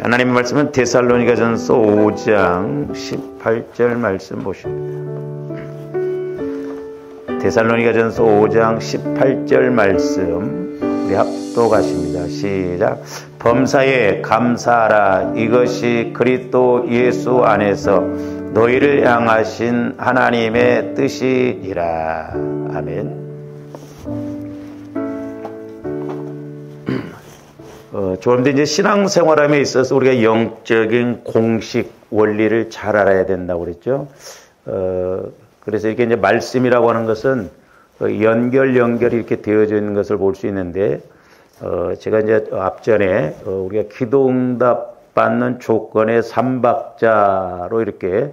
하나님의 말씀은 데살로니가전서 5장 18절 말씀 보십니다. 데살로니가전서 5장 18절 말씀 우리 합독하십니다. 시작. 범사에 감사하라. 이것이 그리스도 예수 안에서 너희를 향하신 하나님의 뜻이니라. 아멘. 조금더 이제 신앙생활함에 있어서 우리가 영적인 공식 원리를 잘 알아야 된다고 그랬죠. 그래서 이렇게 이제 말씀이라고 하는 것은 연결이 이렇게 되어져 있는 것을 볼 수 있는데, 제가 이제 앞전에 우리가 기도응답 받는 조건의 3박자로 이렇게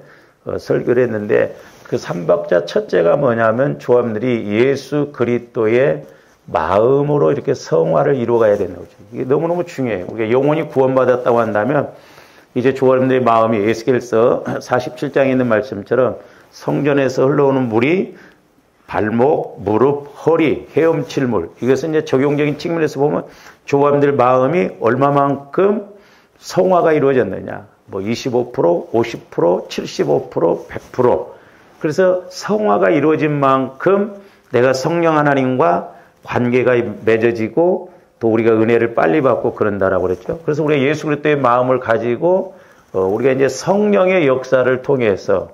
설교를 했는데, 그 3박자 첫째가 뭐냐면 조합들이 예수 그리스도의 마음으로 이렇게 성화를 이루어가야 된다고 하죠. 이게 너무너무 중요해요. 우리가 영혼이 구원받았다고 한다면 이제 조합들의 마음이 에스겔서 47장에 있는 말씀처럼 성전에서 흘러오는 물이 발목, 무릎, 허리, 헤엄칠 물. 이것은 이제 적용적인 측면에서 보면 조합들 마음이 얼마만큼 성화가 이루어졌느냐. 뭐 25%, 50%, 75%, 100%. 그래서 성화가 이루어진 만큼 내가 성령 하나님과 관계가 맺어지고 또 우리가 은혜를 빨리 받고 그런다라고 그랬죠. 그래서 우리가 예수 그리스도의 마음을 가지고 우리가 이제 성령의 역사를 통해서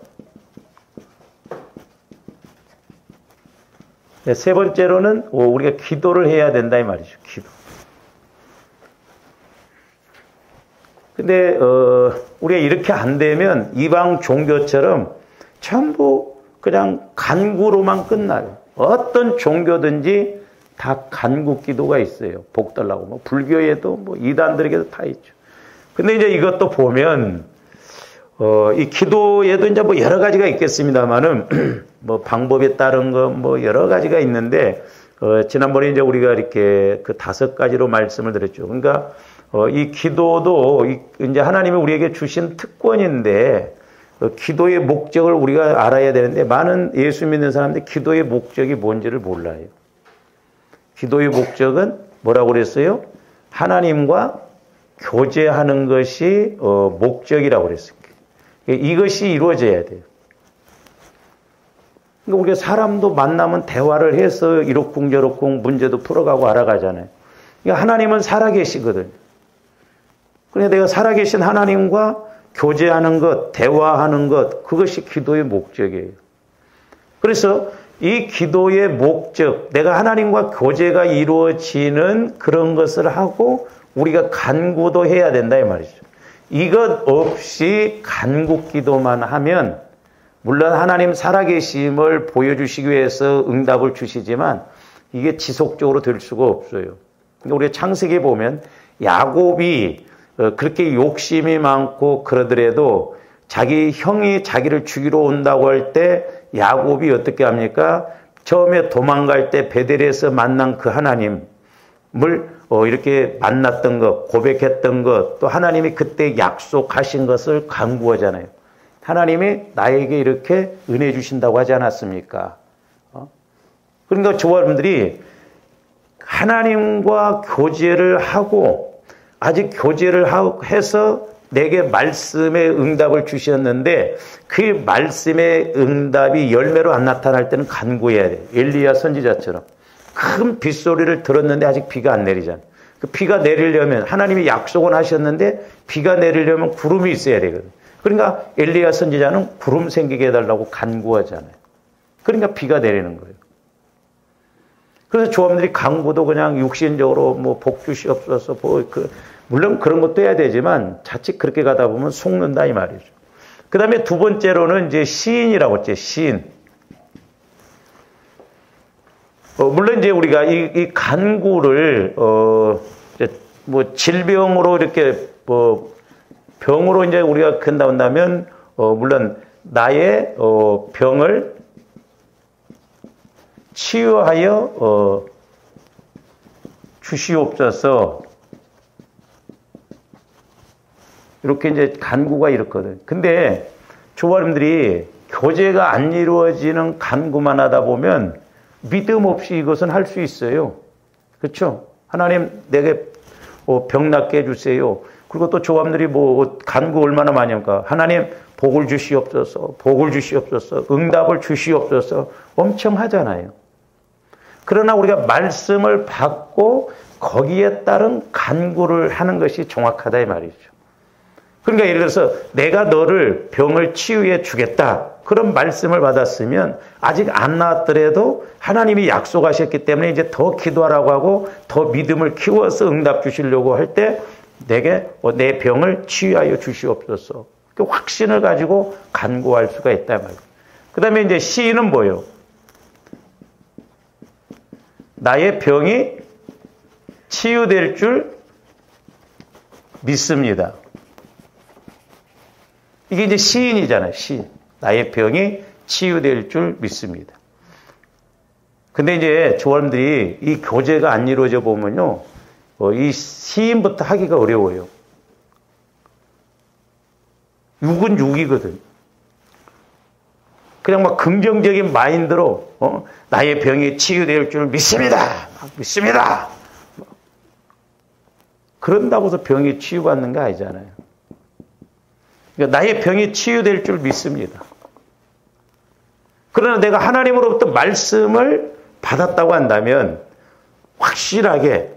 세 번째로는 우리가 기도를 해야 된다 이 말이죠. 기도. 근데 우리가 이렇게 안 되면 이방 종교처럼 전부 그냥 간구로만 끝나요. 어떤 종교든지 다 간구 기도가 있어요. 복 달라고. 뭐 불교에도 뭐 이단들에게도 다 있죠. 근데 이제 이것도 보면 이 기도에도 이제 뭐 여러 가지가 있겠습니다만은 뭐 방법에 따른 거 뭐 여러 가지가 있는데 지난번에 이제 우리가 이렇게 그 5가지로 말씀을 드렸죠. 그러니까 이 기도도 이제 하나님이 우리에게 주신 특권인데 기도의 목적을 우리가 알아야 되는데 많은 예수 믿는 사람들이 기도의 목적이 뭔지를 몰라요. 기도의 목적은 뭐라고 그랬어요? 하나님과 교제하는 것이 목적이라고 그랬어요. 이것이 이루어져야 돼요. 그러니까 우리가 사람도 만나면 대화를 해서 이러쿵저러쿵 문제도 풀어가고 알아가잖아요. 그러니까 하나님은 살아계시거든요. 그러니까 내가 살아계신 하나님과 교제하는 것, 대화하는 것, 그것이 기도의 목적이에요. 그래서 이 기도의 목적, 내가 하나님과 교제가 이루어지는 그런 것을 하고 우리가 간구도 해야 된다 이 말이죠. 이것 없이 간구 기도만 하면 물론 하나님 살아계심을 보여주시기 위해서 응답을 주시지만 이게 지속적으로 될 수가 없어요. 그러니까 우리가 창세기에 보면 야곱이 그렇게 욕심이 많고 그러더라도 자기 형이 자기를 죽이러 온다고 할 때 야곱이 어떻게 합니까? 처음에 도망갈 때 베델에서 만난 그 하나님을 이렇게 만났던 것, 고백했던 것, 또 하나님이 그때 약속하신 것을 간구하잖아요. 하나님이 나에게 이렇게 은혜 주신다고 하지 않았습니까? 그러니까 조합원들이 하나님과 교제를 하고 아직 교제를 해서 내게 말씀의 응답을 주셨는데 그 말씀의 응답이 열매로 안 나타날 때는 간구해야 돼요. 엘리야 선지자처럼. 큰 빗소리를 들었는데 아직 비가 안 내리잖아요. 그 비가 내리려면 하나님이 약속은 하셨는데 비가 내리려면 구름이 있어야 되거든요. 그러니까 엘리야 선지자는 구름 생기게 해달라고 간구하잖아요. 그러니까 비가 내리는 거예요. 그래서 조합들이 간구도 그냥 육신적으로 뭐 복 주시옵소서 물론 그런 것도 해야 되지만 자칫 그렇게 가다 보면 속는다 이 말이죠. 그 다음에 두 번째로는 이제 시인이라고 했죠. 시인. 물론 이제 우리가 이 간구를 뭐 질병으로 이렇게 뭐 병으로 이제 우리가 큰다면 물론 나의 병을 치유하여 주시옵소서. 이렇게 이제 간구가 이렇거든. 근데 조바님들이 교제가 안 이루어지는 간구만 하다 보면 믿음 없이 이것은 할 수 있어요. 그렇죠? 하나님 내게 병 낫게 해주세요. 그리고 또 조합들이 뭐 간구 얼마나 많이 합니까? 하나님 복을 주시옵소서, 복을 주시옵소서, 응답을 주시옵소서 엄청 하잖아요. 그러나 우리가 말씀을 받고 거기에 따른 간구를 하는 것이 정확하다 이 말이죠. 그러니까 예를 들어서 내가 너를 병을 치유해 주겠다. 그런 말씀을 받았으면 아직 안 나았더라도 하나님이 약속하셨기 때문에 이제 더 기도하라고 하고 더 믿음을 키워서 응답 주시려고 할 때 내게 내 병을 치유하여 주시옵소서. 그 확신을 가지고 간구할 수가 있다 말이에요. 그 다음에 이제 시인은 뭐예요? 나의 병이 치유될 줄 믿습니다. 이게 이제 시인이잖아요. 시인. 나의 병이 치유될 줄 믿습니다. 근데 이제 조원들이 이 교제가 안 이루어져 보면요. 이 시인부터 하기가 어려워요. 육은 육이거든. 그냥 막 긍정적인 마인드로 나의 병이 치유될 줄 믿습니다. 믿습니다. 그런다고 해서 병이 치유받는 게 아니잖아요. 그러니까 나의 병이 치유될 줄 믿습니다. 그러나 내가 하나님으로부터 말씀을 받았다고 한다면 확실하게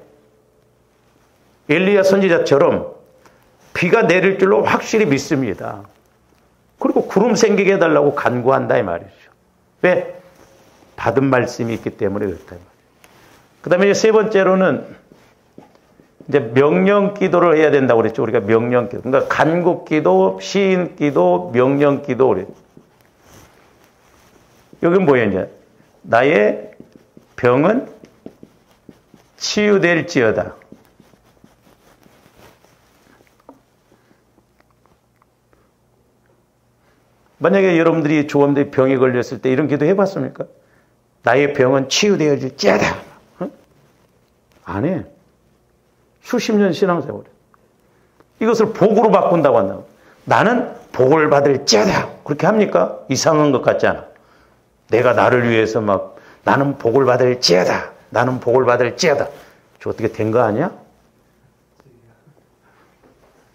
엘리야 선지자처럼 비가 내릴 줄로 확실히 믿습니다. 그리고 구름 생기게 해달라고 간구한다 이 말이죠. 왜? 받은 말씀이 있기 때문에 그렇다 이 말이죠. 그 다음에 이제 세 번째로는 이제 명령 기도를 해야 된다고 그랬죠. 우리가 명령 기도. 그러니까 간구 기도, 시인 기도, 명령 기도 그랬죠. 여기는 뭐예요, 이제? 나의 병은 치유될지어다. 만약에 여러분들이 조원들이 병에 걸렸을 때 이런 기도 해봤습니까? 나의 병은 치유되어질지어다. 안 해. 수십 년 신앙생활. 이것을 복으로 바꾼다고 한다. 나는 복을 받을지어다. 그렇게 합니까? 이상한 것 같지 않아. 내가 나를 위해서 막 나는 복을 받을지어다. 나는 복을 받을지어다. 저 어떻게 된 거 아니야?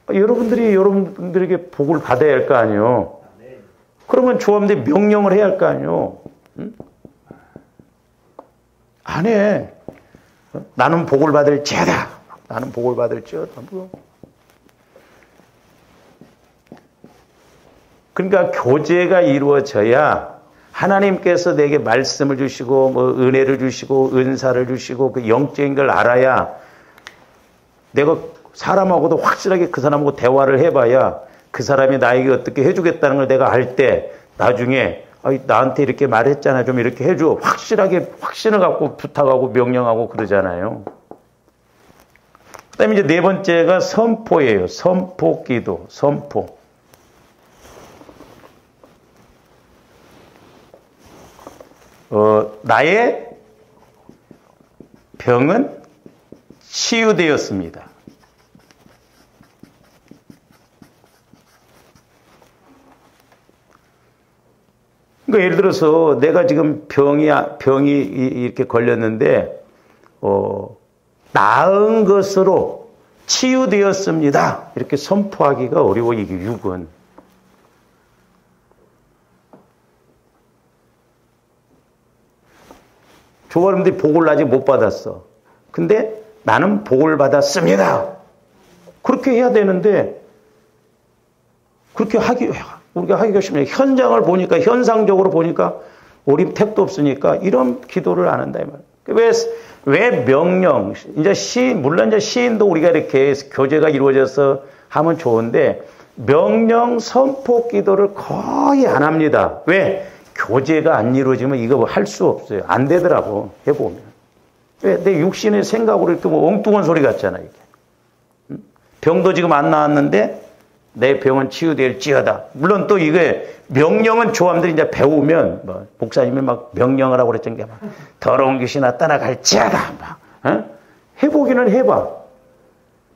여러분들이 여러분들에게 복을 받아야 할 거 아니에요. 그러면 조합들이 명령을 해야 할 거 아니에요. 응? 안 해. 나는 복을 받을지어다. 나는 복을 받을지어다. 그러니까 교제가 이루어져야 하나님께서 내게 말씀을 주시고 뭐 은혜를 주시고 은사를 주시고 그 영적인 걸 알아야 내가 사람하고도 확실하게 그 사람하고 대화를 해봐야 그 사람이 나에게 어떻게 해주겠다는 걸 내가 알 때 나중에 나한테 이렇게 말했잖아. 좀 이렇게 해줘. 확실하게 확신을 갖고 부탁하고 명령하고 그러잖아요. 그 다음에 이제 네 번째가 선포예요. 선포 기도. 선포. 나의 병은 치유되었습니다. 그러니까 예를 들어서 내가 지금 병이 이렇게 걸렸는데 나은 것으로 치유되었습니다. 이렇게 선포하기가 어려워 이게 육은. 조원들이 복을 아직 못 받았어. 근데 나는 복을 받았습니다. 그렇게 해야 되는데 그렇게 우리가 하기가 쉽네요. 현장을 보니까 현상적으로 보니까 우리 택도 없으니까 이런 기도를 안 한다 이 말이에요. 왜 명령 이제 물론 이제 시인도 우리가 이렇게 교제가 이루어져서 하면 좋은데 명령 선포 기도를 거의 안 합니다. 왜? 교제가 안 이루어지면 이거 할 수 없어요. 안 되더라고 해보면. 왜? 내 육신의 생각으로 이렇게 뭐 엉뚱한 소리 같잖아 이게. 병도 지금 안 나왔는데 내 병은 치유될지어다. 물론 또 이게 명령은 조함들이 이제 배우면 뭐 목사님이 막 명령을 하고 그랬던 게 막 더러운 귀신아 떠나갈지어다. 막 해보기는 해봐.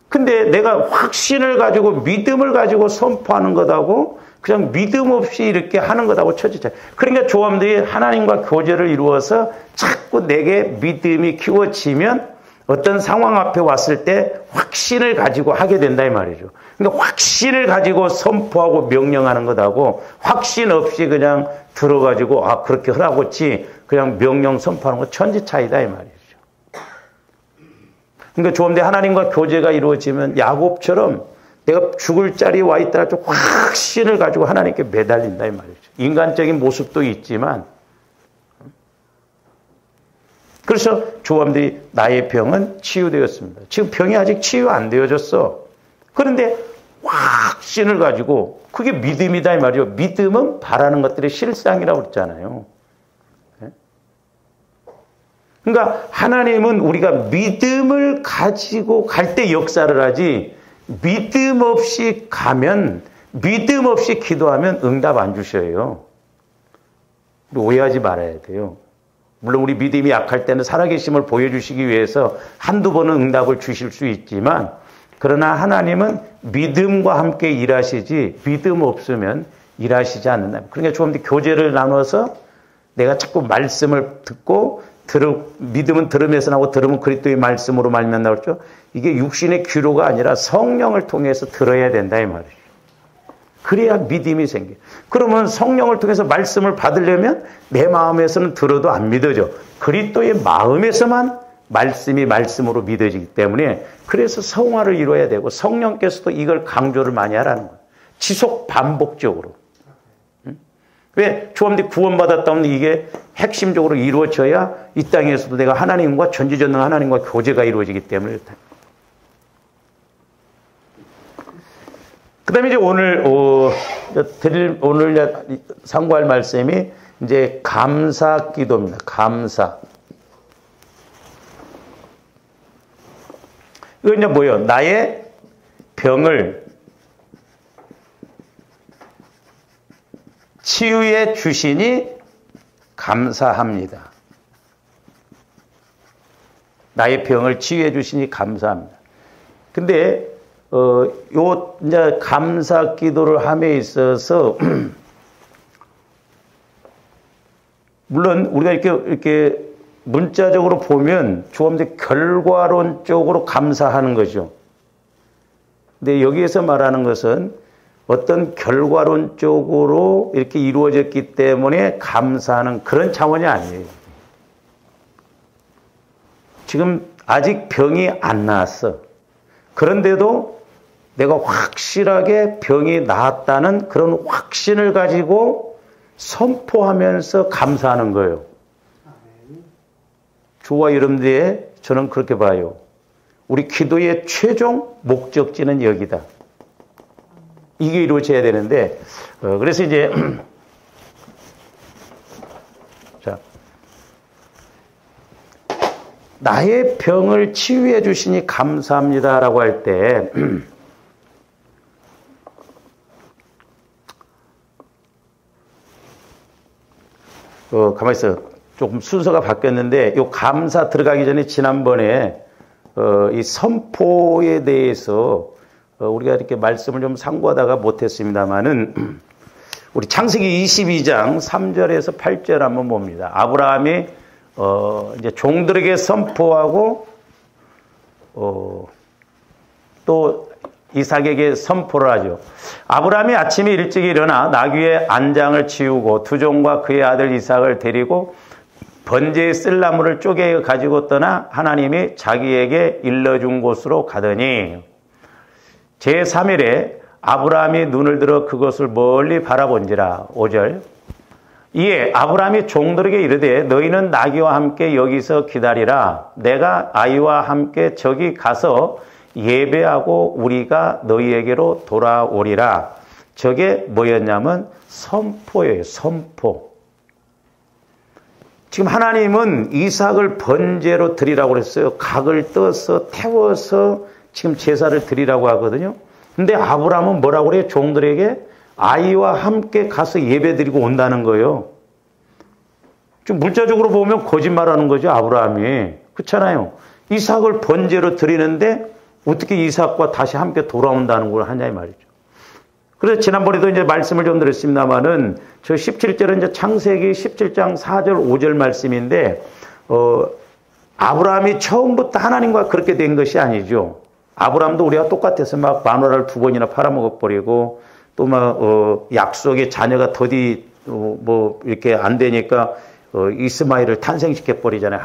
근데 내가 확신을 가지고 믿음을 가지고 선포하는 것하고 그냥 믿음 없이 이렇게 하는 것하고 처지잖아요. 그러니까 조함들이 하나님과 교제를 이루어서 자꾸 내게 믿음이 키워지면 어떤 상황 앞에 왔을 때 확신을 가지고 하게 된다 이 말이죠. 그러니까 확신을 가지고 선포하고 명령하는 것하고 확신 없이 그냥 들어가지고 아 그렇게 하라고치 그냥 명령 선포하는 거 천지 차이다 이 말이죠. 그러니까 좋은데 하나님과 교제가 이루어지면 야곱처럼 내가 죽을 자리에 와 있다 좀 확신을 가지고 하나님께 매달린다 이 말이죠. 인간적인 모습도 있지만 그래서 조함들이 나의 병은 치유되었습니다. 지금 병이 아직 치유 안 되어졌어. 그런데 확신을 가지고 그게 믿음이다 이 말이죠. 믿음은 바라는 것들의 실상이라고 그랬잖아요. 그러니까 하나님은 우리가 믿음을 가지고 갈 때 역사를 하지 믿음 없이 가면 믿음 없이 기도하면 응답 안 주셔요. 오해하지 말아야 돼요. 물론 우리 믿음이 약할 때는 살아계심을 보여주시기 위해서 한두 번은 응답을 주실 수 있지만 그러나 하나님은 믿음과 함께 일하시지 믿음 없으면 일하시지 않는다. 그러니까 좀 더 교제를 나눠서 내가 자꾸 말씀을 듣고 믿음은 들음에서 나오고 들음은 그리스도의 말씀으로 말미암아 그랬죠. 이게 육신의 귀로가 아니라 성령을 통해서 들어야 된다 이 말이에요. 그래야 믿음이 생겨. 그러면 성령을 통해서 말씀을 받으려면 내 마음에서는 들어도 안 믿어져. 그리스도의 마음에서만 말씀이 말씀으로 믿어지기 때문에 그래서 성화를 이루어야 되고 성령께서도 이걸 강조를 많이 하라는 거예요. 지속 반복적으로. 왜? 조함들이 구원받았다면 이게 핵심적으로 이루어져야 이 땅에서도 내가 하나님과 전지전능 하나님과 교제가 이루어지기 때문에 그렇다. 그 다음에 이제 오늘 상고할 말씀이 이제 감사 기도입니다. 감사. 이거 이제 뭐예요? 나의 병을 치유해 주시니 감사합니다. 나의 병을 치유해 주시니 감사합니다. 근데 이제 감사 기도를 함에 있어서 물론 우리가 이렇게 문자적으로 보면 조금 더 결과론적으로 감사하는 거죠. 근데 여기에서 말하는 것은 어떤 결과론적으로 이렇게 이루어졌기 때문에 감사하는 그런 차원이 아니에요. 지금 아직 병이 안 나았어. 그런데도 내가 확실하게 병이 나았다는 그런 확신을 가지고 선포하면서 감사하는 거예요. 저와 여러분들의 저는 그렇게 봐요. 우리 기도의 최종 목적지는 여기다. 이게 이루어져야 되는데 그래서 이제 자 나의 병을 치유해 주시니 감사합니다라고 할 때 가만히 있어. 조금 순서가 바뀌었는데 이 감사 들어가기 전에 지난번에 이 선포에 대해서 우리가 이렇게 말씀을 좀 상고하다가 못했습니다만은 우리 창세기 22장 3절에서 8절 한번 봅니다. 아브라함이 이제 종들에게 선포하고 또 이삭에게 선포를 하죠. 아브라함이 아침에 일찍 일어나 나귀의 안장을 치우고 두 종과 그의 아들 이삭을 데리고 번제의 쓸 나무를 쪼개 가지고 떠나 하나님이 자기에게 일러준 곳으로 가더니 제3일에 아브라함이 눈을 들어 그것을 멀리 바라본지라. 5절. 이에 아브라함이 종들에게 이르되 너희는 나귀와 함께 여기서 기다리라. 내가 아이와 함께 저기 가서 예배하고 우리가 너희에게로 돌아오리라. 저게 뭐였냐면 선포예요. 선포. 지금 하나님은 이삭을 번제로 드리라고 그랬어요. 각을 떠서 태워서 지금 제사를 드리라고 하거든요. 근데 아브라함은 뭐라고 그래요? 종들에게 아이와 함께 가서 예배 드리고 온다는 거예요. 좀 물자적으로 보면 거짓말하는 거죠. 아브라함이. 그렇잖아요. 이삭을 번제로 드리는데 어떻게 이삭과 다시 함께 돌아온다는 걸 하냐 이 말이죠. 그래서 지난번에도 이제 말씀을 좀 드렸습니다만은 저 17절은 이제 창세기 17장 4절 5절 말씀인데 아브라함이 처음부터 하나님과 그렇게 된 것이 아니죠. 아브라함도 우리가 똑같아서 막 마누라를 2번이나 팔아먹어버리고 또 막 약속의 자녀가 더디 뭐 이렇게 안 되니까 이스마엘을 탄생시켜버리잖아요.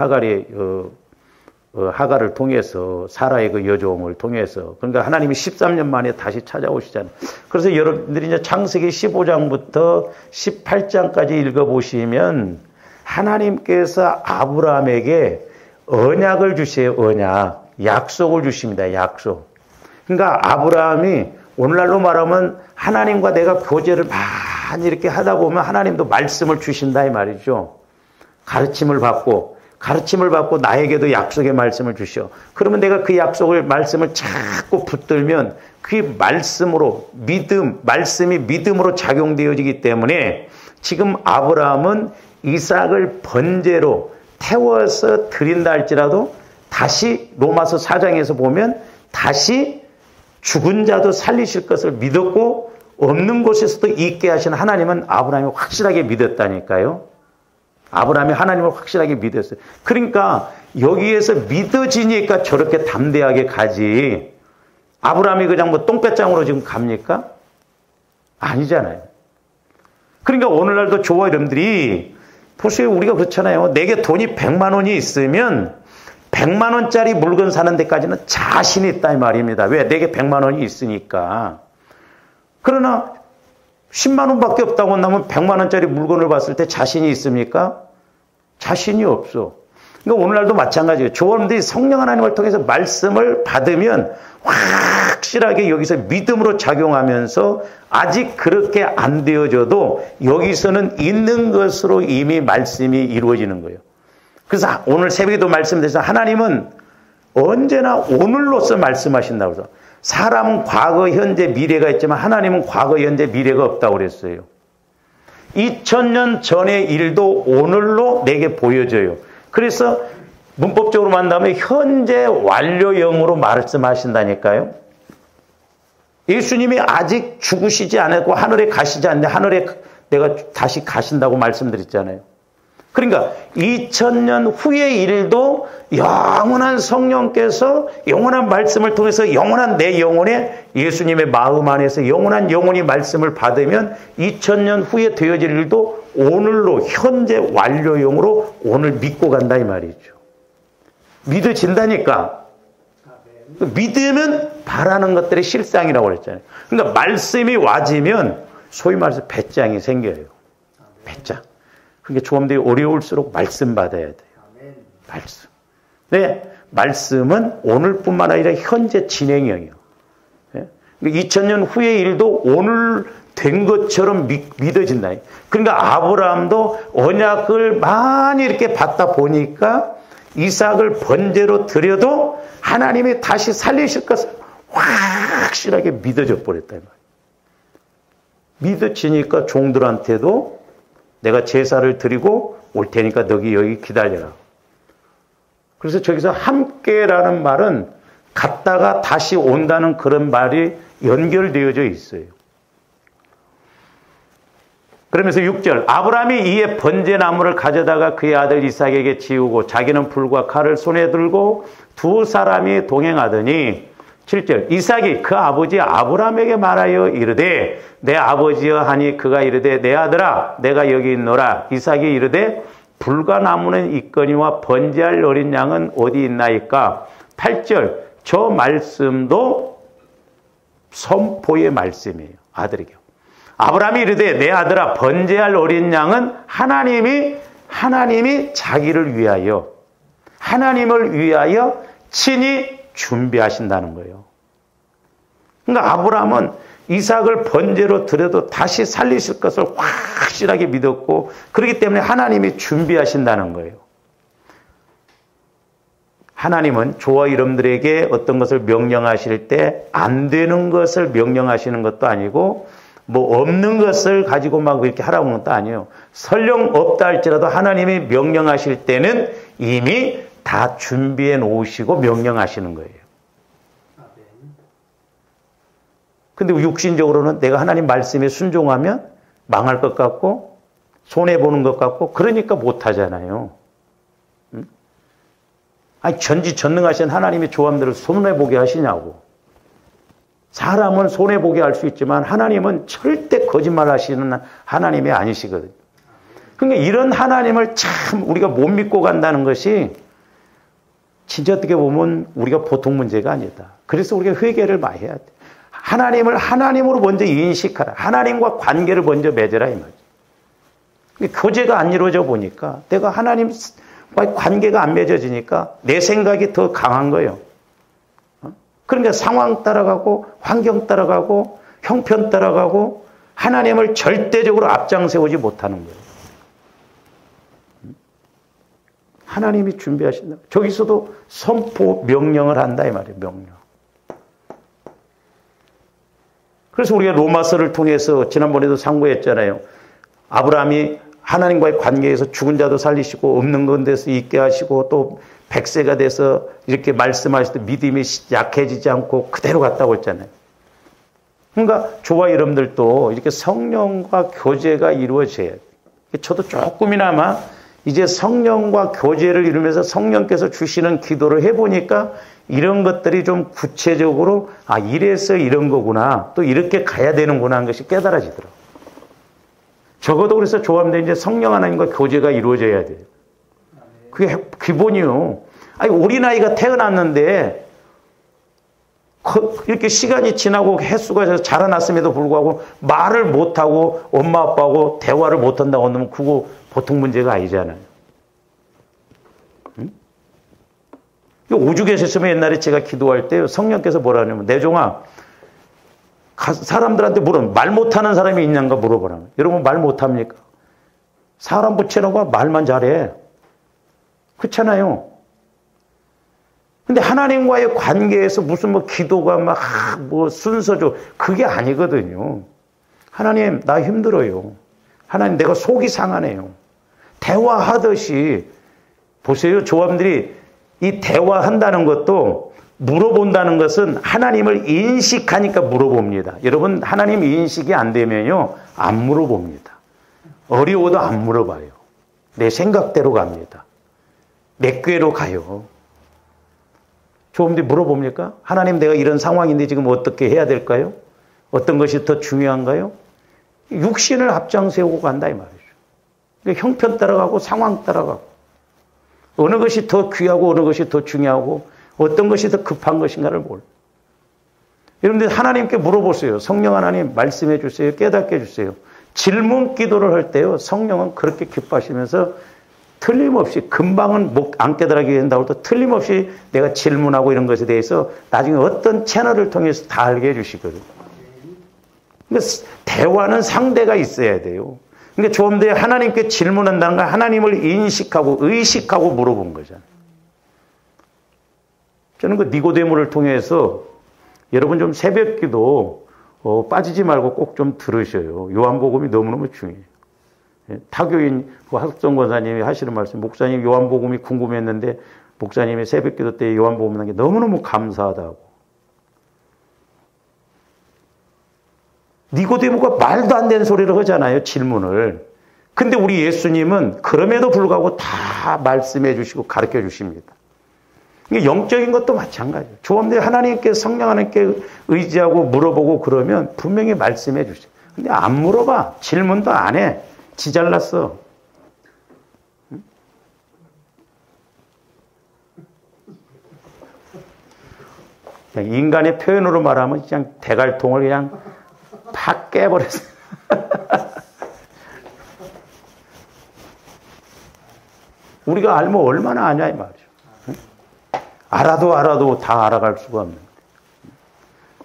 하갈을 통해서, 사라의 그 여종을 통해서. 그러니까 하나님이 13년 만에 다시 찾아오시잖아요. 그래서 여러분들이 이제 창세기 15장부터 18장까지 읽어보시면 하나님께서 아브라함에게 언약을 주세요. 언약. 약속을 주십니다. 약속. 그러니까 아브라함이 오늘날로 말하면 하나님과 내가 교제를 많이 이렇게 하다 보면 하나님도 말씀을 주신다 이 말이죠. 가르침을 받고 나에게도 약속의 말씀을 주셔. 그러면 내가 그 약속을 말씀을 자꾸 붙들면 그 말씀으로 말씀이 믿음으로 작용되어지기 때문에 지금 아브라함은 이삭을 번제로 태워서 드린다 할지라도 다시 로마서 4장에서 보면 다시 죽은 자도 살리실 것을 믿었고 없는 곳에서도 있게 하신 하나님은 아브라함이 확실하게 믿었다니까요. 아브라함이 하나님을 확실하게 믿었어요. 그러니까 여기에서 믿어지니까 저렇게 담대하게 가지. 아브라함이 그냥 뭐 똥배짱으로 지금 갑니까? 아니잖아요. 그러니까 오늘날도 저와 여러분들이 보세요. 우리가 그렇잖아요. 내게 돈이 100만 원이 있으면 100만 원짜리 물건 사는 데까지는 자신이 있다 이 말입니다. 왜? 내게 100만 원이 있으니까. 그러나 10만 원밖에 없다고 한다면 100만 원짜리 물건을 봤을 때 자신이 있습니까? 자신이 없어. 그러니까 오늘날도 마찬가지예요. 저분들이 성령 하나님을 통해서 말씀을 받으면 확실하게 여기서 믿음으로 작용하면서 아직 그렇게 안 되어져도 여기서는 있는 것으로 이미 말씀이 이루어지는 거예요. 그래서 오늘 새벽에도 말씀드려서 하나님은 언제나 오늘로서 말씀하신다고 해서 사람은 과거, 현재, 미래가 있지만 하나님은 과거, 현재, 미래가 없다고 그랬어요. 2000년 전의 일도 오늘로 내게 보여져요. 그래서 문법적으로 만나면 현재 완료형으로 말씀하신다니까요. 예수님이 아직 죽으시지 않았고 하늘에 가시지 않는데 하늘에 내가 다시 가신다고 말씀드렸잖아요. 그러니까 2000년 후의 일도 영원한 성령께서 영원한 말씀을 통해서 영원한 내 영혼에 예수님의 마음 안에서 영원한 영혼이 말씀을 받으면 2000년 후에 되어질 일도 오늘로 현재 완료형으로 오늘 믿고 간다 이 말이죠. 믿어진다니까. 믿으면 바라는 것들의 실상이라고 그랬잖아요. 그러니까 말씀이 와지면 소위 말해서 배짱이 생겨요. 배짱. 그게 조금들이 어려울수록 말씀 받아야 돼요. 말씀. 네, 말씀은 오늘뿐만 아니라 현재 진행형이에요. 네? 2000년 후의 일도 오늘 된 것처럼 믿어진다. 그러니까 아브라함도 언약을 많이 이렇게 받다 보니까 이삭을 번제로 드려도 하나님이 다시 살리실 것을 확실하게 믿어져 버렸다. 믿어지니까 종들한테도 내가 제사를 드리고 올 테니까 너희 여기 기다려라. 그래서 저기서 함께라는 말은 갔다가 다시 온다는 그런 말이 연결되어져 있어요. 그러면서 6절 아브라함이 이에 번제나무를 가져다가 그의 아들 이삭에게 지우고 자기는 불과 칼을 손에 들고 두 사람이 동행하더니 7절 이삭이 그 아버지 아브라함에게 말하여 이르되 내 아버지여 하니 그가 이르되 내 아들아 내가 여기 있노라. 이삭이 이르되 불과 나무는 있거니와 번제할 어린 양은 어디 있나이까. 8절 저 말씀도 선포의 말씀이에요. 아들에게. 아브라함이 이르되 내 아들아 번제할 어린 양은 하나님이 자기를 위하여 하나님을 위하여 친히 준비하신다는 거예요. 그러니까 아브라함은 이삭을 번제로 드려도 다시 살리실 것을 확실하게 믿었고 그렇기 때문에 하나님이 준비하신다는 거예요. 하나님은 저와 여러분들에게 어떤 것을 명령하실 때 안 되는 것을 명령하시는 것도 아니고 뭐 없는 것을 가지고 막 이렇게 하라고 하는 것도 아니에요. 설령 없다 할지라도 하나님이 명령하실 때는 이미 다 준비해 놓으시고 명령하시는 거예요. 근데 육신적으로는 내가 하나님 말씀에 순종하면 망할 것 같고 손해보는 것 같고 그러니까 못하잖아요. 아니, 전지전능하신 하나님이 조함들을 손해보게 하시냐고. 사람은 손해보게 할 수 있지만 하나님은 절대 거짓말 하시는 하나님이 아니시거든요. 그러니까 이런 하나님을 참 우리가 못 믿고 간다는 것이 진짜 어떻게 보면 우리가 보통 문제가 아니다. 그래서 우리가 회개를 많이 해야 돼. 하나님을 하나님으로 먼저 인식하라. 하나님과 관계를 먼저 맺으라 이 말이죠. 교제가 안 이루어져 보니까 내가 하나님과의 관계가 안 맺어지니까 내 생각이 더 강한 거예요. 그러니까 상황 따라가고 환경 따라가고 형편 따라가고 하나님을 절대적으로 앞장세우지 못하는 거예요. 하나님이 준비하신다. 저기서도 선포 명령을 한다 이 말이에요. 명령. 그래서 우리가 로마서를 통해서 지난번에도 상고했잖아요. 아브라함이 하나님과의 관계에서 죽은 자도 살리시고 없는 건 데서 있게 하시고 또 100세가 돼서 이렇게 말씀하실 때 믿음이 약해지지 않고 그대로 갔다고 했잖아요. 그러니까 저와 여러분들도 이렇게 성령과 교제가 이루어져야 돼요. 저도 조금이나마 이제 성령과 교제를 이루면서 성령께서 주시는 기도를 해보니까 이런 것들이 좀 구체적으로 이래서 이런 거구나 또 이렇게 가야 되는구나 하는 것이 깨달아지더라고요. 적어도 그래서 조함된 이제 성령 하나님과 교제가 이루어져야 돼요. 그게 기본이요. 아니, 어린아이가 태어났는데 이렇게 시간이 지나고 횟수가 자라났음에도 불구하고 말을 못하고 엄마 아빠하고 대화를 못한다고 하면 그거 보통 문제가 아니잖아요. 응? 오죽하셨으면 옛날에 제가 기도할 때 성령께서 뭐라 하냐면 내 종아 사람들한테 물으면 말 못하는 사람이 있는가 물어보라. 여러분 말 못합니까? 사람 붙여놓고 말만 잘해. 그렇잖아요. 근데 하나님과의 관계에서 무슨 기도가 순서죠. 그게 아니거든요. 하나님, 나 힘들어요. 하나님, 내가 속이 상하네요. 대화하듯이, 보세요. 조함들이 이 대화한다는 것도 물어본다는 것은 하나님을 인식하니까 물어봅니다. 여러분, 하나님 인식이 안 되면요, 안 물어봅니다. 어려워도 안 물어봐요. 내 생각대로 갑니다. 내 꾀로 가요. 조금들 물어봅니까? 하나님 내가 이런 상황인데 지금 어떻게 해야 될까요? 어떤 것이 더 중요한가요? 육신을 앞장세우고 간다 이 말이죠. 그러니까 형편 따라가고 상황 따라가고 어느 것이 더 귀하고 어느 것이 더 중요하고 어떤 것이 더 급한 것인가를 몰라요. 여러분들 하나님께 물어보세요. 성령 하나님 말씀해 주세요. 깨닫게 해주세요. 질문 기도를 할 때요. 성령은 그렇게 기뻐하시면서 틀림없이 금방은 안 깨달게 된다고 해도 틀림없이 내가 질문하고 이런 것에 대해서 나중에 어떤 채널을 통해서 다 알게 해주시거든요. 그러니까 대화는 상대가 있어야 돼요. 그러니까 좀 더 하나님께 질문한다는 건 하나님을 인식하고 의식하고 물어본 거잖아요. 저는 그 니고데모를 통해서 여러분 좀 새벽기도 빠지지 말고 꼭 좀 들으셔요. 요한복음이 너무너무 중요해요. 타교인 학성 권사님이 하시는 말씀, 목사님 요한복음이 궁금했는데 목사님이 새벽기도 때 요한복음 한 게 너무너무 감사하다고. 니고데모가 말도 안 되는 소리를 하잖아요, 질문을. 근데 우리 예수님은 그럼에도 불구하고 다 말씀해 주시고 가르쳐 주십니다. 영적인 것도 마찬가지예요. 조함들 하나님께 성령 하나님께 의지하고 물어보고 그러면 분명히 말씀해 주세요. 근데 안 물어봐. 질문도 안 해. 지 잘났어. 그냥 인간의 표현으로 말하면 그냥 대갈통을 그냥 팍 깨버렸어. 우리가 알면 얼마나 아냐 이 말이죠. 알아도 다 알아갈 수가 없는.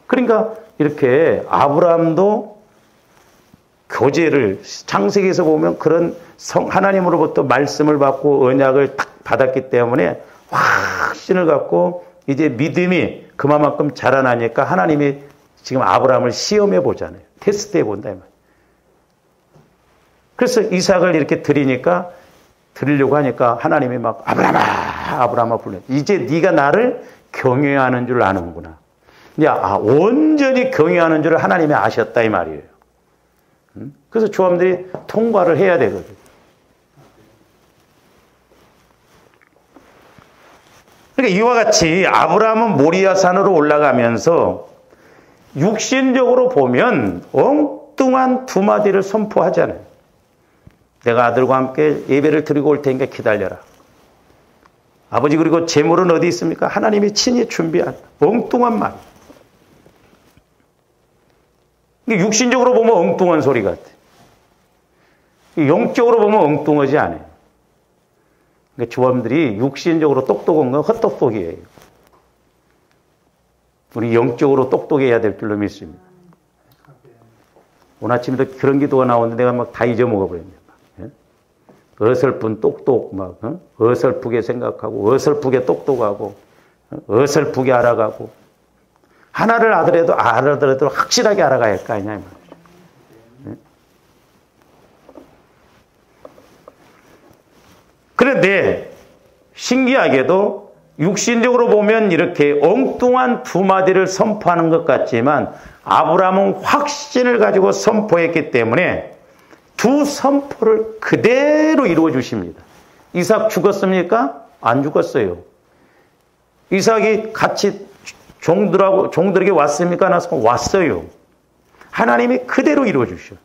그러니까 이렇게 아브라함도 교제를 창세기에서 보면 그런 하나님으로부터 말씀을 받고 언약을 딱 받았기 때문에 확신을 갖고 이제 믿음이 그만큼 자라나니까 하나님이 지금 아브라함을 시험해 보잖아요. 테스트해 본다 이 말. 그래서 이삭을 이렇게 드리려고 하니까 하나님이 막 아브라함아 불러. 이제 네가 나를 경외하는 줄 아는구나. 온전히 경외하는 줄 하나님이 아셨다 이 말이에요. 그래서 조함들이 통과를 해야 되거든. 그러니까 이와 같이 아브라함은 모리아산으로 올라가면서 육신적으로 보면 엉뚱한 두 마디를 선포하잖아요. 내가 아들과 함께 예배를 드리고 올 테니까 기다려라. 아버지, 그리고 재물은 어디 있습니까? 하나님이 친히 준비한 엉뚱한 말. 육신적으로 보면 엉뚱한 소리 같아. 영적으로 보면 엉뚱하지 않아요. 그러니까 조합들이 육신적으로 똑똑한 건 헛똑똑이에요. 우리 영적으로 똑똑해야 될 줄로 믿습니다. 오늘 아침에도 그런 기도가 나오는데 내가 막 다 잊어먹어버렸네. 어설픈 똑똑, 막, 어설프게 생각하고, 어설프게 똑똑하고, 어설프게 알아가고, 하나를 알아더라도 확실하게 알아가야 할 거 아니냐, 이 말이죠. 그런데, 신기하게도, 육신적으로 보면 이렇게 엉뚱한 두 마디를 선포하는 것 같지만, 아브라함은 확신을 가지고 선포했기 때문에, 두 선포를 그대로 이루어 주십니다. 이삭 죽었습니까? 안 죽었어요. 이삭이 같이 종들에게 왔습니까? 나서 왔어요. 하나님이 그대로 이루어 주셔.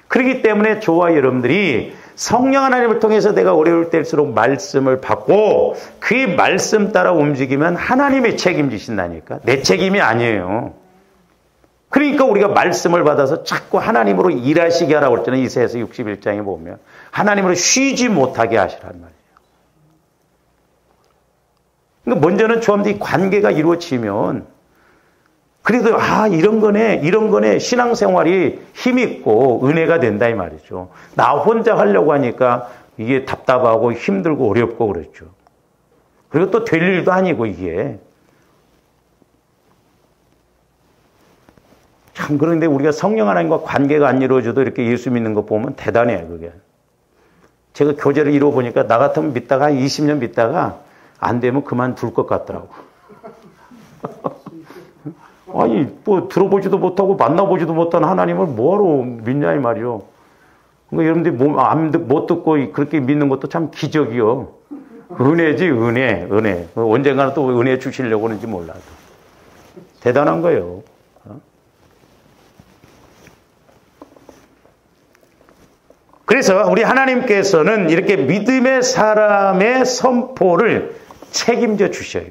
그렇기 때문에 저와 여러분들이 성령 하나님을 통해서 내가 어려울 때일수록 말씀을 받고 그 말씀 따라 움직이면 하나님이 책임지신다니까. 내 책임이 아니에요. 그러니까 우리가 말씀을 받아서 자꾸 하나님으로 일하시게 하라고 했잖아요. 이사야서 61장에 보면. 하나님으로 쉬지 못하게 하시란 말이에요. 그러니까 먼저는 저와의 관계가 이루어지면 그래도 이런 거네 신앙생활이 힘있고 은혜가 된다 이 말이죠. 나 혼자 하려고 하니까 이게 답답하고 힘들고 어렵고 그렇죠. 그리고 또 될 일도 아니고 이게. 참, 그런데 우리가 성령 하나님과 관계가 안 이루어져도 이렇게 예수 믿는 거 보면 대단해요, 그게. 제가 교제를 이루어 보니까 나 같으면 믿다가 한 20년 믿다가 안 되면 그만둘 것 같더라고. 아니, 뭐 들어보지도 못하고 만나보지도 못한 하나님을 뭐하러 믿냐, 이 말이요. 그러니까 여러분들이 못 듣고 그렇게 믿는 것도 참 기적이요. 은혜지, 은혜. 언젠가는 또 은혜 주시려고 하는지 몰라도. 대단한 거예요. 그래서 우리 하나님께서는 이렇게 믿음의 사람의 선포를 책임져 주셔요.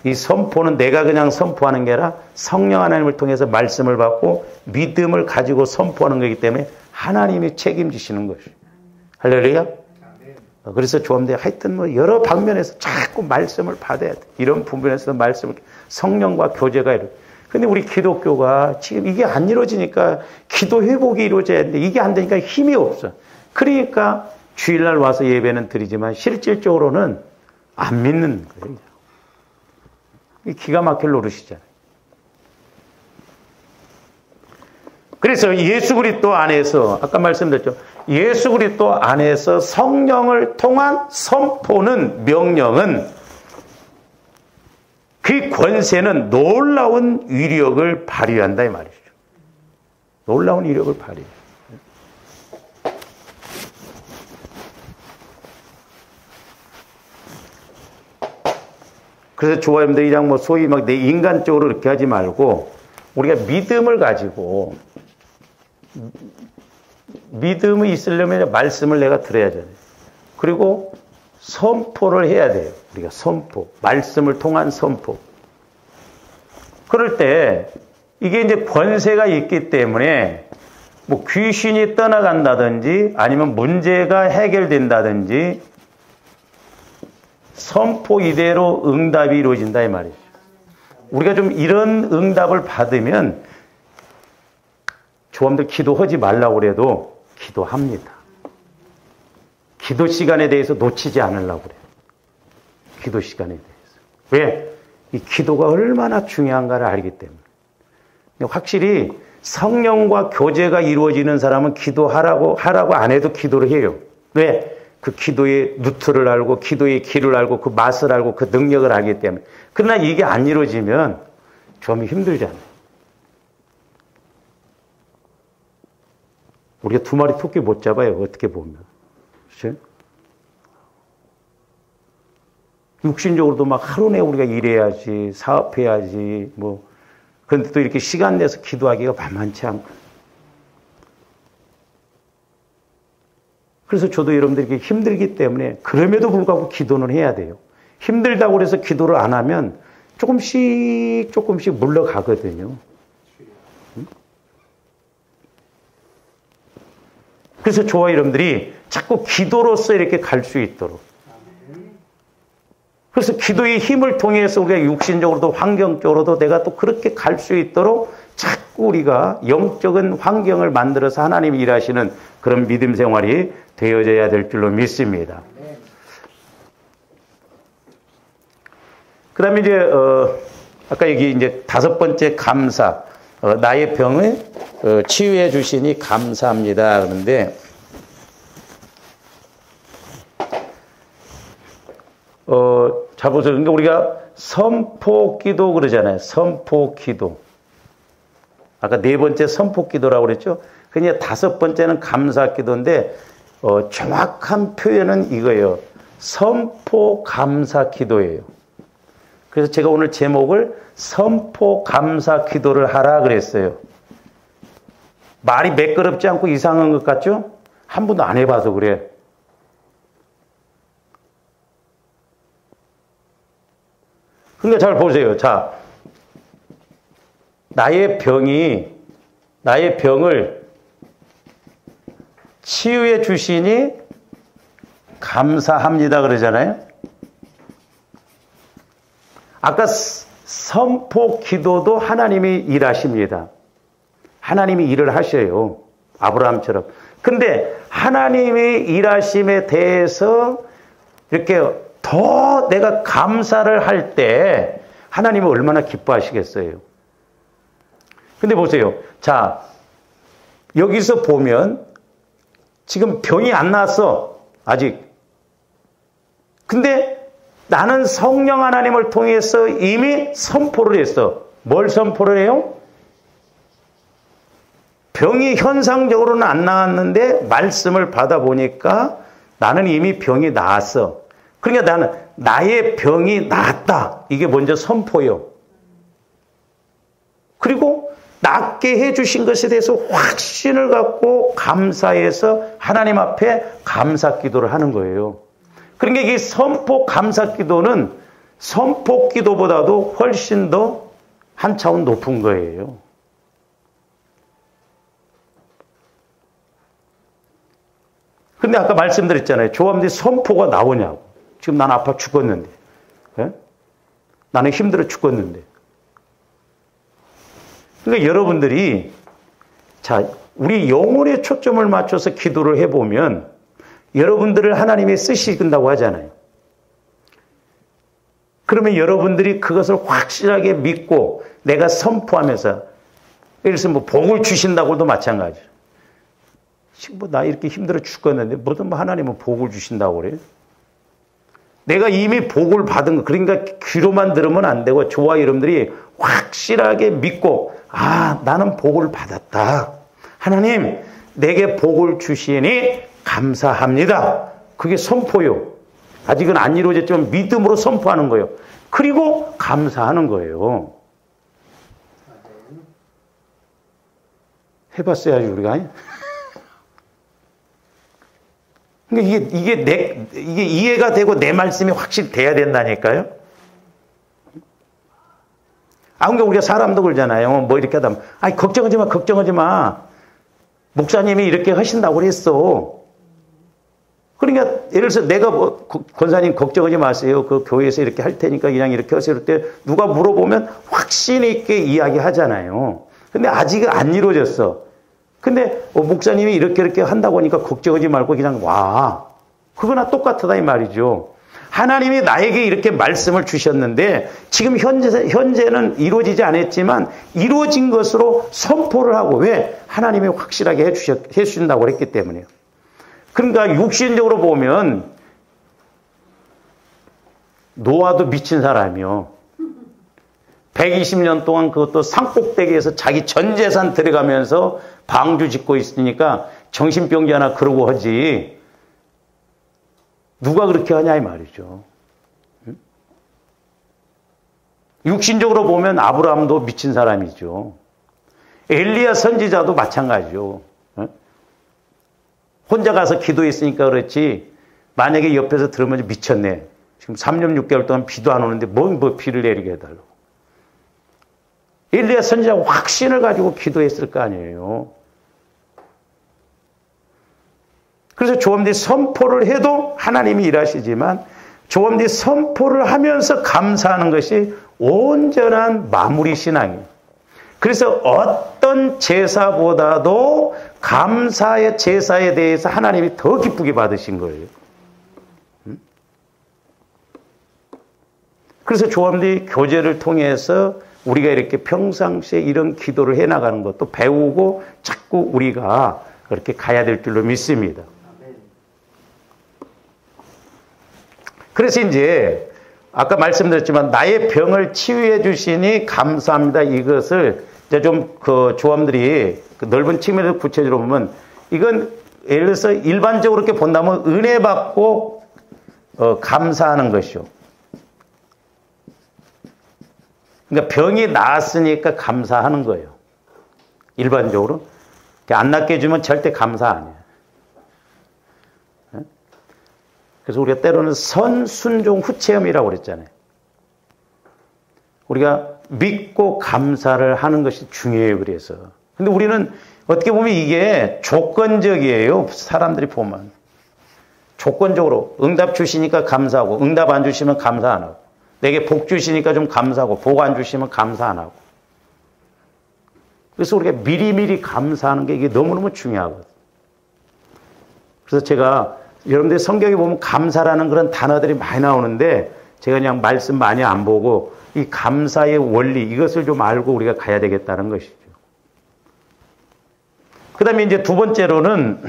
이 선포는 내가 그냥 선포하는 게 아니라 성령 하나님을 통해서 말씀을 받고 믿음을 가지고 선포하는 거기 때문에 하나님이 책임지시는 것이에요. 할렐루야. 그래서 조합대 하여튼 뭐 여러 방면에서 자꾸 말씀을 받아야 돼. 이런 부분에서 말씀을 성령과 교제가 이루어져. 근데 우리 기독교가 지금 이게 안 이루어지니까 기도 회복이 이루어져야 되는데 이게 안 되니까 힘이 없어. 그러니까 주일날 와서 예배는 드리지만 실질적으로는 안 믿는 거예요. 기가 막힐 노릇이잖아요. 그래서 예수 그리스도 안에서 아까 말씀드렸죠. 예수 그리스도 안에서 성령을 통한 선포는 명령은 그 권세는 놀라운 위력을 발휘한다 이 말이죠. 놀라운 위력을 발휘해요. 그래서 조화님들 이랑 뭐 소위 막 내 인간적으로 이렇게 하지 말고 우리가 믿음을 가지고 믿음이 있으려면 말씀을 내가 들어야 돼요. 그리고 선포를 해야 돼요. 우리가 선포, 말씀을 통한 선포. 그럴 때 이게 이제 권세가 있기 때문에 뭐 귀신이 떠나간다든지 아니면 문제가 해결된다든지 선포 이대로 응답이 이루어진다 이 말이죠. 우리가 좀 이런 응답을 받으면 조함들 기도하지 말라고 그래도 기도합니다. 기도 시간에 대해서 놓치지 않으려고 그래요. 기도 시간에 대해서. 왜? 이 기도가 얼마나 중요한가를 알기 때문에. 확실히 성령과 교제가 이루어지는 사람은 하라고 안 해도 기도를 해요. 왜? 그 기도의 루트를 알고 기도의 길을 알고 그 맛을 알고 그 능력을 알기 때문에. 그러나 이게 안 이루어지면 좀 힘들잖아요. 우리가 두 마리 토끼 못 잡아요. 어떻게 보면. 그렇죠? 육신적으로도 막 하루 내 우리가 일해야지, 사업해야지, 뭐. 그런데 또 이렇게 시간 내서 기도하기가 만만치 않고. 그래서 저도 여러분들이 이렇게 힘들기 때문에 그럼에도 불구하고 기도는 해야 돼요. 힘들다고 해서 기도를 안 하면 조금씩 물러가거든요. 그래서 저와 여러분들이 자꾸 기도로서 이렇게 갈 수 있도록. 그래서 기도의 힘을 통해서 우리가 육신적으로도 환경적으로도 내가 또 그렇게 갈 수 있도록 자꾸 우리가 영적인 환경을 만들어서 하나님이 일하시는 그런 믿음 생활이 되어져야 될 줄로 믿습니다. 그 다음에 이제, 아까 여기 이제 5번째 감사. 나의 병을 치유해 주시니 감사합니다. 그런데, 자 보세요. 그러니까 우리가 선포기도 그러잖아요. 선포기도. 아까 4번째 선포기도라고 그랬죠. 그냥 5번째는 감사기도인데, 정확한 표현은 이거예요. 선포감사기도예요. 그래서 제가 오늘 제목을 선포감사기도를 하라 그랬어요. 말이 매끄럽지 않고 이상한 것 같죠? 한 번도 안 해봐서 그래. 그러니까 잘 보세요. 자, 나의 병을 치유해 주시니 감사합니다 그러잖아요. 아까 선포 기도도 하나님이 일하십니다. 하나님이 일을 하셔요. 아브라함처럼. 근데 하나님의 일하심에 대해서 이렇게 더 내가 감사를 할 때 하나님은 얼마나 기뻐하시겠어요. 근데 보세요. 자, 여기서 보면 지금 병이 안 나왔어. 아직. 근데 나는 성령 하나님을 통해서 이미 선포를 했어. 뭘 선포를 해요? 병이 현상적으로는 안 나왔는데 말씀을 받아보니까 나는 이미 병이 나았어. 그러니까 나는 나의 병이 나았다. 이게 먼저 선포요. 그리고 낫게 해주신 것에 대해서 확신을 갖고 감사해서 하나님 앞에 감사 기도를 하는 거예요. 그러니까 이 선포 감사 기도는 선포 기도보다도 훨씬 더 한 차원 높은 거예요. 근데 아까 말씀드렸잖아요. 조합들이 선포가 나오냐고. 지금 난 아파 죽었는데. 네? 나는 힘들어 죽었는데. 그러니까 여러분들이 자, 우리 영혼에 초점을 맞춰서 기도를 해보면 여러분들을 하나님이 쓰신다고 하잖아요. 그러면 여러분들이 그것을 확실하게 믿고 내가 선포하면서 예를 들어서 뭐 복을 주신다고도 마찬가지죠. 지금 뭐 나 이렇게 힘들어 죽겠는데 뭐든 하나님은 복을 주신다고 그래요. 내가 이미 복을 받은 거 그러니까 귀로만 들으면 안 되고 저와 여러분들이 확실하게 믿고 아 나는 복을 받았다. 하나님 내게 복을 주시니 감사합니다. 그게 선포요. 아직은 안 이루어졌지만 믿음으로 선포하는 거예요. 그리고 감사하는 거예요. 해봤어야지 우리가. 그러니까 이게 이해가 되고 내 말씀이 확실히 돼야 된다니까요. 그러니까 우리가 사람도 그러잖아요. 뭐 이렇게 하다 아니 걱정하지 마, 걱정하지 마. 목사님이 이렇게 하신다고 그랬어. 그러니까 예를 들어서 내가 뭐 권사님 걱정하지 마세요. 그 교회에서 이렇게 할 테니까 그냥 이렇게 하세요. 그럴 때 누가 물어보면 확신 있게 이야기하잖아요. 근데 아직은 안 이루어졌어. 근데 목사님이 이렇게 한다고 하니까 걱정하지 말고 그냥 와. 그거나 똑같다 이 말이죠. 하나님이 나에게 이렇게 말씀을 주셨는데 지금 현재는 이루어지지 않았지만 이루어진 것으로 선포를 하고 왜? 하나님이 확실하게 해주신다고 했기 때문에요. 그러니까 육신적으로 보면 노아도 미친 사람이요. 120년 동안 그것도 산꼭대기에서 자기 전 재산 들어가면서 방주 짓고 있으니까 정신병자 하나 그러고 하지. 누가 그렇게 하냐 이 말이죠. 육신적으로 보면 아브라함도 미친 사람이죠. 엘리야 선지자도 마찬가지죠. 혼자 가서 기도했으니까 그렇지 만약에 옆에서 들으면 미쳤네. 지금 3년 6개월 동안 비도 안 오는데 뭐 비를 내리게 해달라고. 엘리야 선지자가 확신을 가지고 기도했을 거 아니에요. 그래서 조금뒤 선포를 해도 하나님이 일하시지만 조금뒤 선포를 하면서 감사하는 것이 온전한 마무리 신앙이에요. 그래서 어떤 제사보다도 감사의 제사에 대해서 하나님이 더 기쁘게 받으신 거예요. 그래서 조금뒤 교제를 통해서 우리가 이렇게 평상시에 이런 기도를 해나가는 것도 배우고 자꾸 우리가 그렇게 가야 될 줄로 믿습니다. 그래서 이제 아까 말씀드렸지만 나의 병을 치유해 주시니 감사합니다. 이것을 이제 좀 그 조함들이 그 넓은 측면에서 구체적으로 보면 이건 예를 들어서 일반적으로 이렇게 본다면 은혜 받고 감사하는 것이요. 그러니까 병이 나았으니까 감사하는 거예요. 일반적으로 안 낫게 해주면 절대 감사 아니에요. 그래서 우리가 때로는 선순종 후체험이라고 그랬잖아요. 우리가 믿고 감사를 하는 것이 중요해요. 그래서. 근데 우리는 어떻게 보면 이게 조건적이에요. 사람들이 보면. 조건적으로 응답 주시니까 감사하고 응답 안 주시면 감사 안 하고 내게 복 주시니까 좀 감사하고 복 안 주시면 감사 안 하고. 그래서 우리가 미리미리 감사하는 게 이게 너무너무 중요하거든요. 그래서 제가 여러분들 성경에 보면 감사라는 그런 단어들이 많이 나오는데 제가 그냥 말씀 많이 안 보고 이 감사의 원리 이것을 좀 알고 우리가 가야 되겠다는 것이죠. 그 다음에 이제 두 번째로는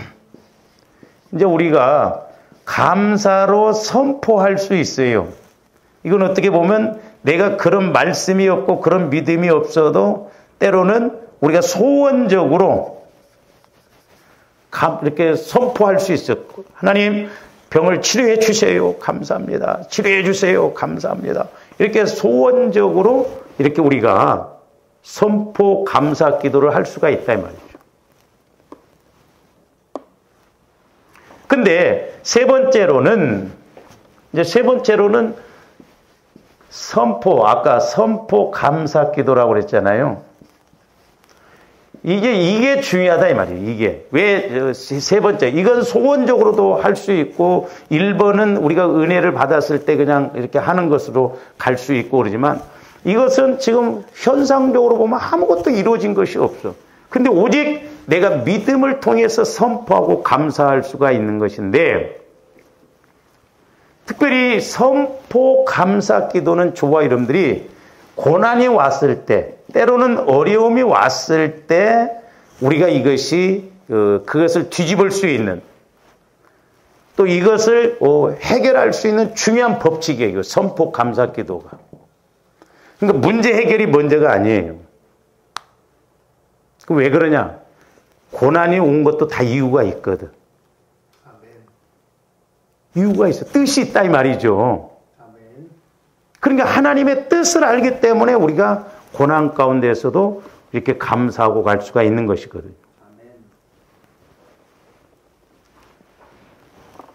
이제 우리가 감사로 선포할 수 있어요. 이건 어떻게 보면 내가 그런 말씀이 없고 그런 믿음이 없어도 때로는 우리가 소원적으로 이렇게 선포할 수 있어요. 하나님 병을 치료해 주세요. 감사합니다. 치료해 주세요. 감사합니다. 이렇게 소원적으로 이렇게 우리가 선포 감사 기도를 할 수가 있다 이 말이죠. 근데 세 번째로는 선포, 아까 선포 감사 기도라고 그랬잖아요. 이게 중요하다 이 말이에요. 이게 왜 세 번째 이건 소원적으로도 할 수 있고 1번은 우리가 은혜를 받았을 때 그냥 이렇게 하는 것으로 갈 수 있고 그러지만 이것은 지금 현상적으로 보면 아무것도 이루어진 것이 없어. 근데 오직 내가 믿음을 통해서 선포하고 감사할 수가 있는 것인데 특별히 선포 감사 기도는 저와 여러분들이 고난이 왔을 때 때로는 어려움이 왔을 때 우리가 이것이 그것을 뒤집을 수 있는 또 이것을 해결할 수 있는 중요한 법칙이에요. 선포 감사 기도가. 그러니까 문제 해결이 문제가 아니에요. 왜 그러냐? 고난이 온 것도 다 이유가 있거든. 이유가 있어. 뜻이 있다 이 말이죠. 그러니까 하나님의 뜻을 알기 때문에 우리가 고난 가운데에서도 이렇게 감사하고 갈 수가 있는 것이거든요.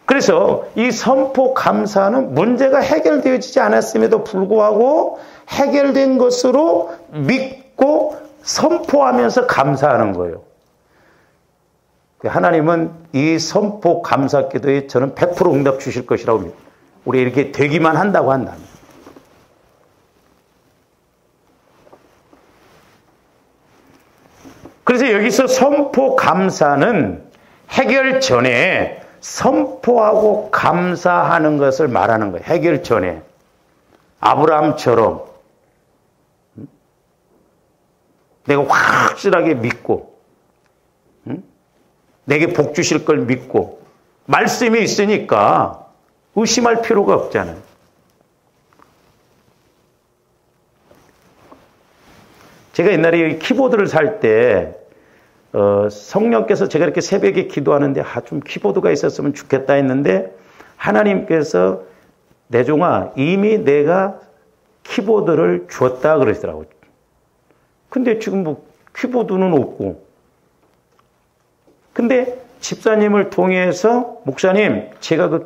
그래서 이 선포 감사는 문제가 해결되어지지 않았음에도 불구하고 해결된 것으로 믿고 선포하면서 감사하는 거예요. 하나님은 이 선포 감사 기도에 저는 100% 응답 주실 것이라고 믿어요. 우리 이렇게 되기만 한다고 한다면. 그래서 여기서 선포 감사는 해결 전에 선포하고 감사하는 것을 말하는 거예요. 해결 전에. 아브라함처럼 내가 확실하게 믿고 내게 복 주실 걸 믿고 말씀이 있으니까 의심할 필요가 없잖아요. 제가 옛날에 키보드를 살 때 성령께서 제가 이렇게 새벽에 기도하는데 좀 키보드가 있었으면 좋겠다 했는데 하나님께서 내 종아 이미 내가 키보드를 줬다 그러시더라고요. 근데 지금 뭐 키보드는 없고. 근데 집사님을 통해서 목사님, 제가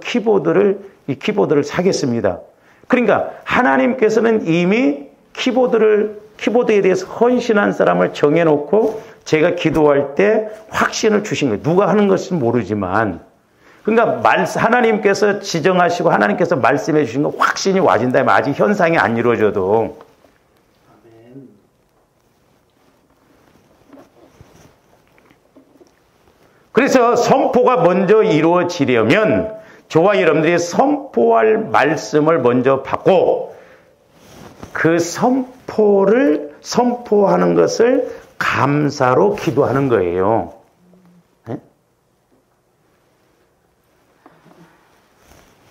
이 키보드를 사겠습니다. 그러니까 하나님께서는 이미 키보드에 대해서 헌신한 사람을 정해놓고 제가 기도할 때 확신을 주신 거예요. 누가 하는 것은 모르지만. 그러니까 하나님께서 지정하시고 하나님께서 말씀해 주신 거 확신이 와진다면 아직 현상이 안 이루어져도. 그래서 선포가 먼저 이루어지려면 저와 여러분들이 선포할 말씀을 먼저 받고 그 선포하는 것을 감사로 기도하는 거예요. 네?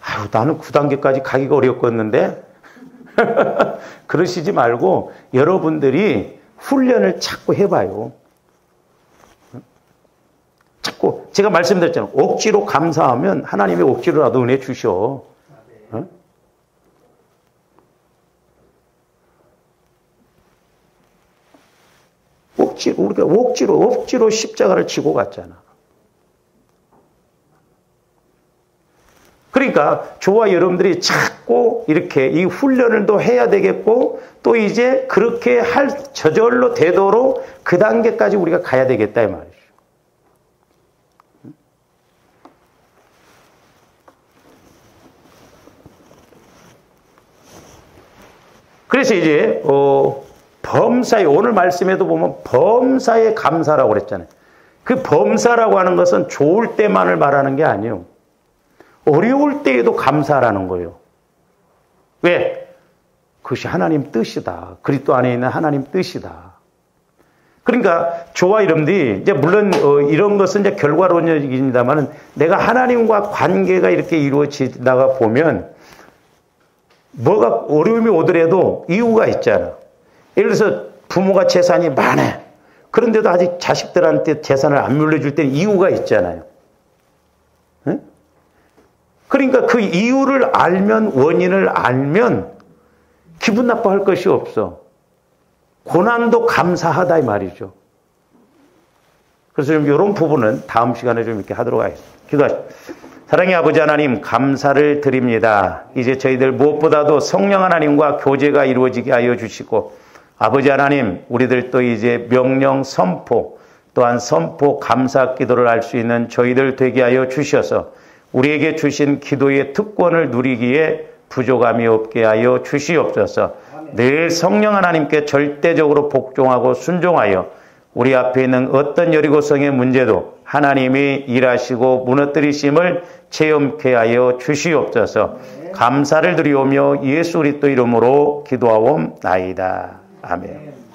아유, 나는 9단계까지 가기가 어렵겠는데? 그러시지 말고 여러분들이 훈련을 자꾸 해봐요. 자꾸 제가 말씀드렸잖아요. 억지로 감사하면 하나님이 억지로라도 은혜 주셔. 어? 우리가 억지로 십자가를 지고 갔잖아. 그러니까 저와 여러분들이 자꾸 이렇게 이 훈련을 또 해야 되겠고 또 이제 그렇게 저절로 되도록 그 단계까지 우리가 가야 되겠다 이 말이죠. 그래서 이제 범사에 오늘 말씀에도 보면 범사에 감사라고 그랬잖아요. 그 범사라고 하는 것은 좋을 때만을 말하는 게 아니에요. 어려울 때에도 감사라는 거예요. 왜? 그것이 하나님 뜻이다. 그리스도 안에 있는 하나님 뜻이다. 그러니까 저와 여러분들이 이제 물론 이런 것은 이제 결과론적입니다만은 내가 하나님과 관계가 이렇게 이루어지다가 보면 뭐가 어려움이 오더라도 이유가 있잖아. 예를 들어서 부모가 재산이 많아. 그런데도 아직 자식들한테 재산을 안 물려줄 때는 이유가 있잖아요. 응? 그러니까 그 이유를 알면, 원인을 알면 기분 나빠할 것이 없어. 고난도 감사하다 이 말이죠. 그래서 좀 이런 부분은 다음 시간에 좀 이렇게 하도록 하겠습니다. 기도하십시오. 사랑의 아버지 하나님 감사를 드립니다. 이제 저희들 무엇보다도 성령 하나님과 교제가 이루어지게 하여 주시고 아버지 하나님 우리들 또 이제 명령 선포 또한 선포 감사 기도를 할 수 있는 저희들 되게 하여 주셔서 우리에게 주신 기도의 특권을 누리기에 부족함이 없게 하여 주시옵소서. 늘 성령 하나님께 절대적으로 복종하고 순종하여 우리 앞에 있는 어떤 여리고성의 문제도 하나님이 일하시고 무너뜨리심을 체험케 하여 주시옵소서. 감사를 드리오며 예수 그리스도 이름으로 기도하옵나이다. 아멘.